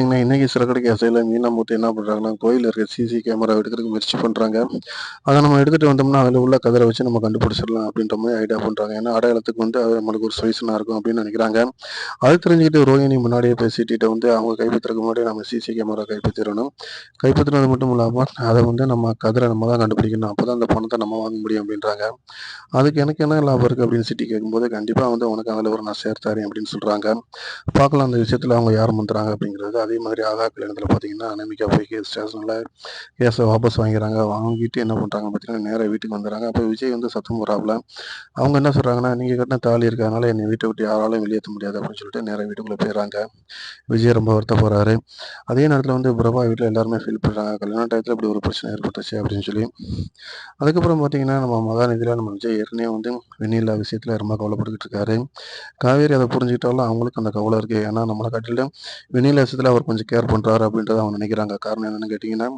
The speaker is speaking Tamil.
இன்னைக்கு சிறகடிக்க ஆசையில மீனாமூர்த்தி என்ன பண்றாங்கன்னா, கோயில்ல இருக்க சிசி கேமரா எடுக்கிறதுக்கு முயற்சி பண்றாங்க. அத நம்ம எடுத்துட்டு வந்தோம்னா, அதில உள்ள கதிர வச்சு நம்ம கண்டுபிடிச்சிடலாம் அப்படின்ற மாரி ஐடியா பண்றாங்க. ஏன்னா, அடையாளத்துக்கு அது நம்மளுக்கு ஒரு சொல்யூஷனா இருக்கும் அப்படின்னு நினைக்கிறாங்க. அது தெரிஞ்சுக்கிட்டு ரோஹிணி முன்னாடியே போய் சிட்டிட்ட அவங்க கைப்பற்றுறதுக்கு முன்னாடி நம்ம சிசி கேமரா கைப்பற்றிறணும். கைப்பற்றினது மட்டும் இல்லாம, அத நம்ம கதிர நம்ம தான் கண்டுபிடிக்கணும். அப்பதான் அந்த பணத்த நம்ம வாங்க முடியும் அப்படின்றாங்க. அதுக்கு எனக்கு என்ன லாபம் இருக்கு அப்படின்னு சிட்டி கேட்கும்போது, கண்டிப்பா உனக்கு அதில ஒரு நான் ஷேர் தரேன் அப்படின்னு சொல்றாங்க. பார்க்கலாம் அந்த விஷயத்துல அவங்க யார் முந்துறாங்க அப்படிங்கிறது. அதே மாதிரி ஆகா கல்யாணத்துல பார்த்தீங்கன்னா, அனாமிகா போய் ஸ்டேஷன்ல கேஸ வாபஸ் வாங்கிறாங்க. வாங்கிட்டு என்ன பண்றாங்கன்னு பார்த்தீங்கன்னா, நேரா வீட்டுக்கு வந்துடுறாங்க. அப்ப விஜய் சத்தம் போடுறாப்புல. அவங்க என்ன சொல்றாங்கன்னா, "நீங்க கட்டின தாலி இருக்கு. அதனால என்னை வீட்ட விட்டு யாராலும் வெளியேத்த முடியாது" அப்படின்னு சொல்லிட்டு நேரா வீட்டுக்குள்ள போயிர்றாங்க. விஜய் ரொம்ப வருத்தப்படுறாரு. அதே நேரத்துல பிரபா வீட்ல எல்லாருமே ஃபீல் பண்றாங்க. கல்யாண டயத்துல இப்படி ஒரு பிரச்சனை ஏற்பட்டுச்சு அப்படின்னு சொல்லி. அதுக்கப்புறம் பார்த்தீங்கன்னா, நம்ம மகாநதியில நம்ம விஜய் ஏற்கனவே வெண்ணிலா விஷயத்துல ரொம்ப கவலைப்பட்டுக்கிட்டு இருக்காரு. காவேரி அத புரிஞ்சுக்கிட்டாலும் அவங்களுக்கு அந்த கவலை இருக்கு. ஏன்னா நம்மள காட்டிலும் வெண்ணிலா விஷயத்துல அவர் கொஞ்சம் கேர் பண்றாரு அப்படின்றத அவங்க நினைக்கிறாங்க. காரணம் என்னன்னு கேட்டீங்கன்னா